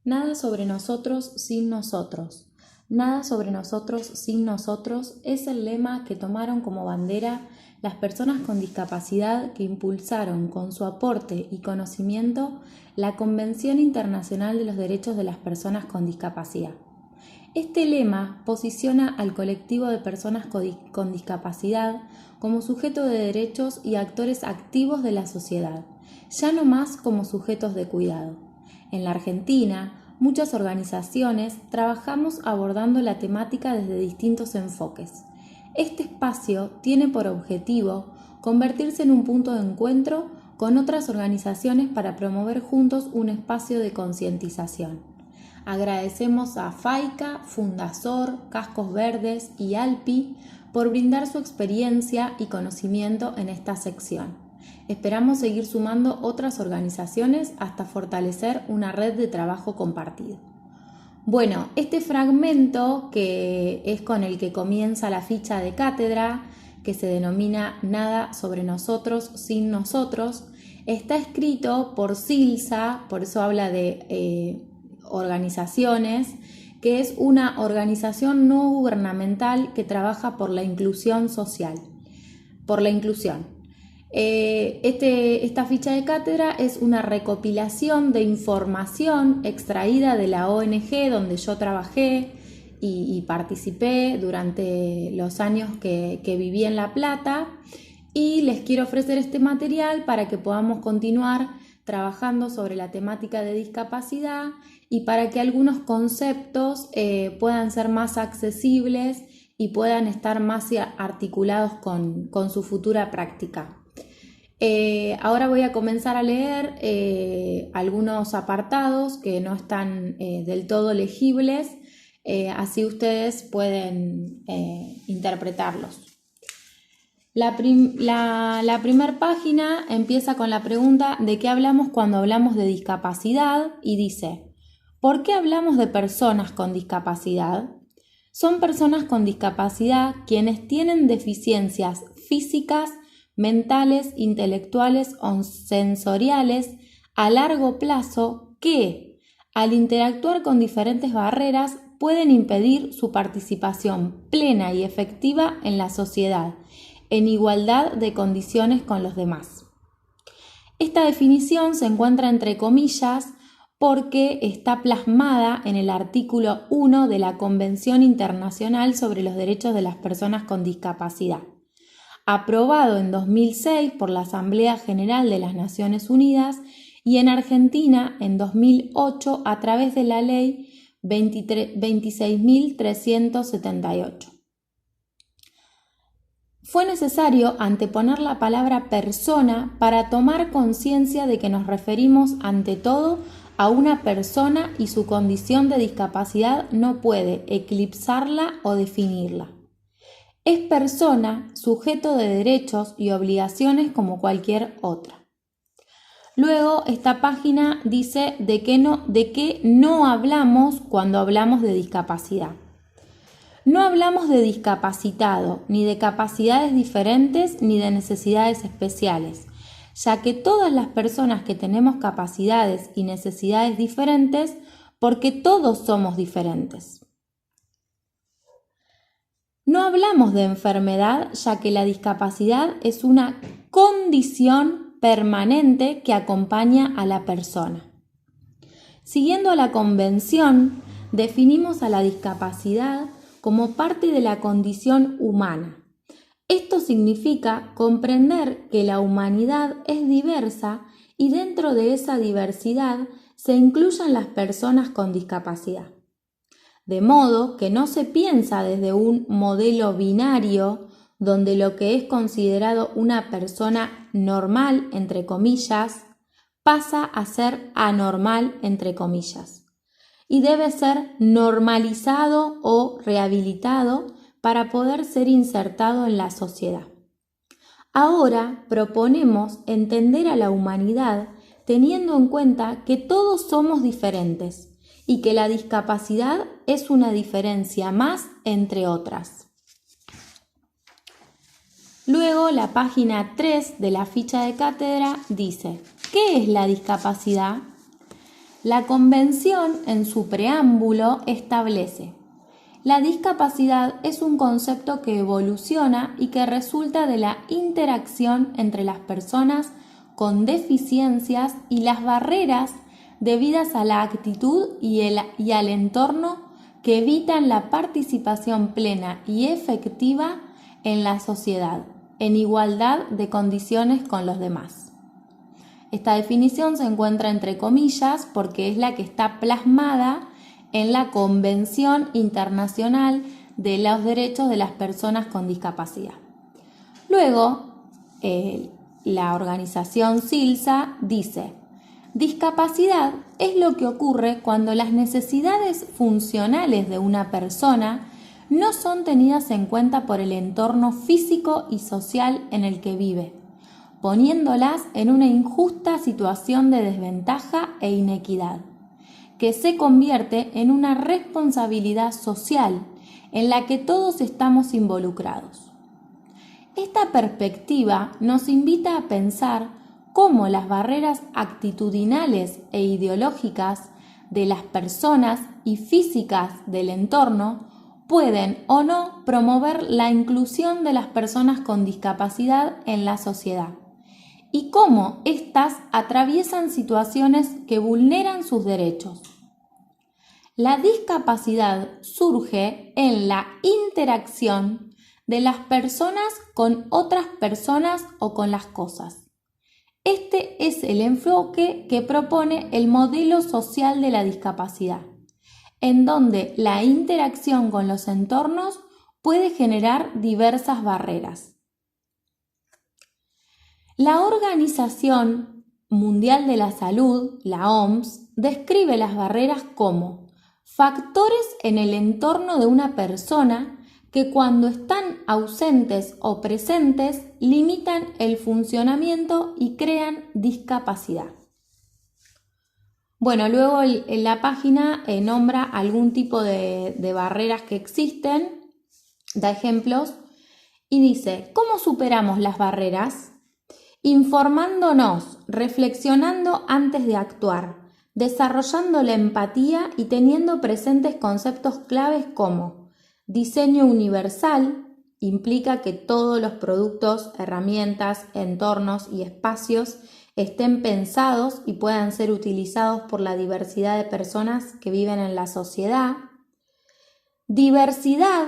Nada sobre nosotros sin nosotros. Nada sobre nosotros sin nosotros es el lema que tomaron como bandera las personas con discapacidad que impulsaron con su aporte y conocimiento la Convención Internacional de los Derechos de las Personas con Discapacidad. Este lema posiciona al colectivo de personas con discapacidad como sujeto de derechos y actores activos de la sociedad, ya no más como sujetos de cuidado. En la Argentina, muchas organizaciones trabajamos abordando la temática desde distintos enfoques. Este espacio tiene por objetivo convertirse en un punto de encuentro con otras organizaciones para promover juntos un espacio de concientización. Agradecemos a FAICA, Fundasor, Cascos Verdes y ALPI por brindar su experiencia y conocimiento en esta sección. Esperamos seguir sumando otras organizaciones hasta fortalecer una red de trabajo compartido. Bueno, este fragmento que es con el que comienza la ficha de cátedra, que se denomina Nada sobre nosotros sin nosotros, está escrito por SILSA, por eso habla de organizaciones, que es una organización no gubernamental que trabaja por la inclusión social, por la inclusión. Esta ficha de cátedra es una recopilación de información extraída de la ONG donde yo trabajé y participé durante los años que viví en La Plata, y les quiero ofrecer este material para que podamos continuar trabajando sobre la temática de discapacidad y para que algunos conceptos puedan ser más accesibles y puedan estar más articulados con su futura práctica. Ahora voy a comenzar a leer algunos apartados que no están del todo legibles, así ustedes pueden interpretarlos. La primera página empieza con la pregunta de qué hablamos cuando hablamos de discapacidad y dice: ¿por qué hablamos de personas con discapacidad? Son personas con discapacidad quienes tienen deficiencias físicas, mentales, intelectuales o sensoriales a largo plazo que, al interactuar con diferentes barreras, pueden impedir su participación plena y efectiva en la sociedad, en igualdad de condiciones con los demás. Esta definición se encuentra entre comillas porque está plasmada en el artículo 1 de la Convención Internacional sobre los Derechos de las Personas con Discapacidad, aprobado en 2006 por la Asamblea General de las Naciones Unidas y en Argentina en 2008 a través de la Ley 26.378. Fue necesario anteponer la palabra persona para tomar conciencia de que nos referimos ante todo a una persona y su condición de discapacidad no puede eclipsarla o definirla. Es persona, sujeto de derechos y obligaciones como cualquier otra. Luego, esta página dice de qué no hablamos cuando hablamos de discapacidad. No hablamos de discapacitado, ni de capacidades diferentes, ni de necesidades especiales, ya que todas las personas que tenemos capacidades y necesidades diferentes, porque todos somos diferentes. No hablamos de enfermedad, ya que la discapacidad es una condición permanente que acompaña a la persona. Siguiendo a la Convención, definimos a la discapacidad como parte de la condición humana. Esto significa comprender que la humanidad es diversa y dentro de esa diversidad se incluyen las personas con discapacidad. De modo que no se piensa desde un modelo binario donde lo que es considerado una persona normal, entre comillas, pasa a ser anormal, entre comillas, y debe ser normalizado o rehabilitado para poder ser insertado en la sociedad. Ahora proponemos entender a la humanidad teniendo en cuenta que todos somos diferentes y que la discapacidad es una diferencia más entre otras. Luego, la página 3 de la ficha de cátedra dice: ¿qué es la discapacidad? La Convención, en su preámbulo, establece: la discapacidad es un concepto que evoluciona y que resulta de la interacción entre las personas con deficiencias y las barreras debidas a la actitud y al entorno que evitan la participación plena y efectiva en la sociedad, en igualdad de condiciones con los demás. Esta definición se encuentra entre comillas porque es la que está plasmada en la Convención Internacional de los Derechos de las Personas con Discapacidad. Luego, la organización SILSA dice: discapacidad es lo que ocurre cuando las necesidades funcionales de una persona no son tenidas en cuenta por el entorno físico y social en el que vive, poniéndolas en una injusta situación de desventaja e inequidad, que se convierte en una responsabilidad social en la que todos estamos involucrados. Esta perspectiva nos invita a pensar cómo las barreras actitudinales e ideológicas de las personas y físicas del entorno pueden o no promover la inclusión de las personas con discapacidad en la sociedad, y cómo éstas atraviesan situaciones que vulneran sus derechos. La discapacidad surge en la interacción de las personas con otras personas o con las cosas. Este es el enfoque que propone el modelo social de la discapacidad, en donde la interacción con los entornos puede generar diversas barreras. La Organización Mundial de la Salud, la OMS, describe las barreras como factores en el entorno de una persona que cuando están ausentes o presentes limitan el funcionamiento y crean discapacidad. Bueno, luego en la página nombra algún tipo de barreras que existen, da ejemplos y dice: ¿cómo superamos las barreras? Informándonos, reflexionando antes de actuar, desarrollando la empatía y teniendo presentes conceptos claves como diseño universal. Implica que todos los productos, herramientas, entornos y espacios estén pensados y puedan ser utilizados por la diversidad de personas que viven en la sociedad. Diversidad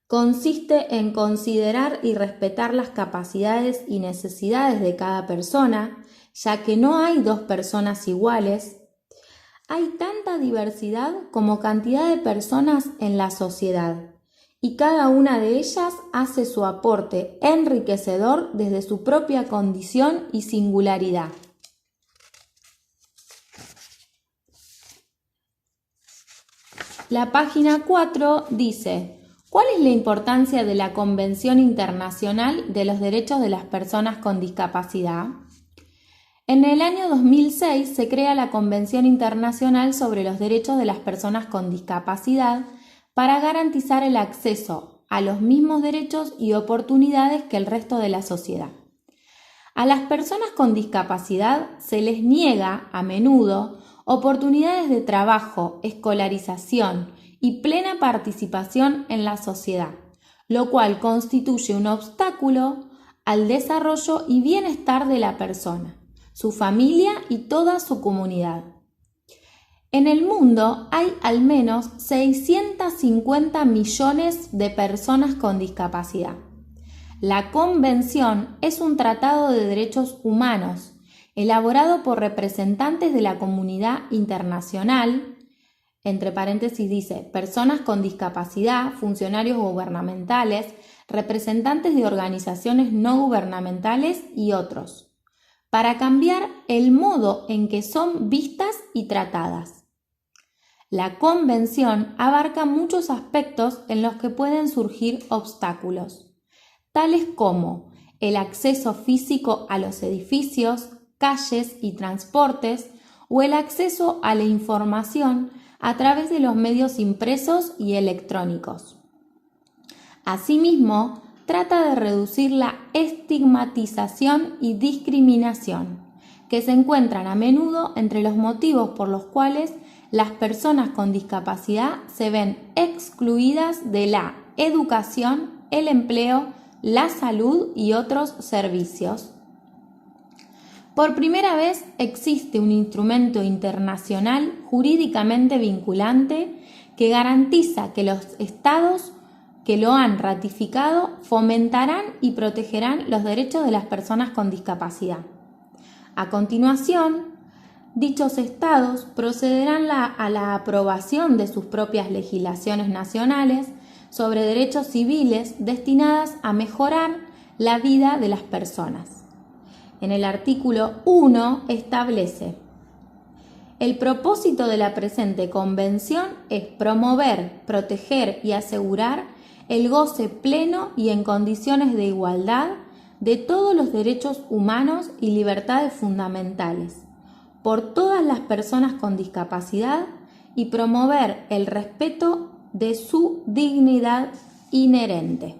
consiste en considerar y respetar las capacidades y necesidades de cada persona, ya que no hay dos personas iguales. Hay tanta diversidad como cantidad de personas en la sociedad, y cada una de ellas hace su aporte enriquecedor desde su propia condición y singularidad. La página 4 dice: ¿cuál es la importancia de la Convención Internacional de los Derechos de las Personas con Discapacidad? En el año 2006 se crea la Convención Internacional sobre los Derechos de las Personas con Discapacidad para garantizar el acceso a los mismos derechos y oportunidades que el resto de la sociedad. A las personas con discapacidad se les niega a menudo oportunidades de trabajo, escolarización y plena participación en la sociedad, lo cual constituye un obstáculo al desarrollo y bienestar de la persona, su familia y toda su comunidad. En el mundo hay al menos 650 millones de personas con discapacidad. La Convención es un tratado de derechos humanos elaborado por representantes de la comunidad internacional, entre paréntesis dice, personas con discapacidad, funcionarios gubernamentales, representantes de organizaciones no gubernamentales y otros, para cambiar el modo en que son vistas y tratadas. La Convención abarca muchos aspectos en los que pueden surgir obstáculos, tales como el acceso físico a los edificios, calles y transportes, o el acceso a la información a través de los medios impresos y electrónicos. Asimismo, trata de reducir la estigmatización y discriminación, que se encuentran a menudo entre los motivos por los cuales las personas con discapacidad se ven excluidas de la educación, el empleo, la salud y otros servicios. Por primera vez existe un instrumento internacional jurídicamente vinculante que garantiza que los estados que lo han ratificado fomentarán y protegerán los derechos de las personas con discapacidad. A continuación, dichos estados procederán a la aprobación de sus propias legislaciones nacionales sobre derechos civiles destinadas a mejorar la vida de las personas. En el artículo 1 establece: el propósito de la presente convención es promover, proteger y asegurar el goce pleno y en condiciones de igualdad de todos los derechos humanos y libertades fundamentales por todas las personas con discapacidad y promover el respeto de su dignidad inherente.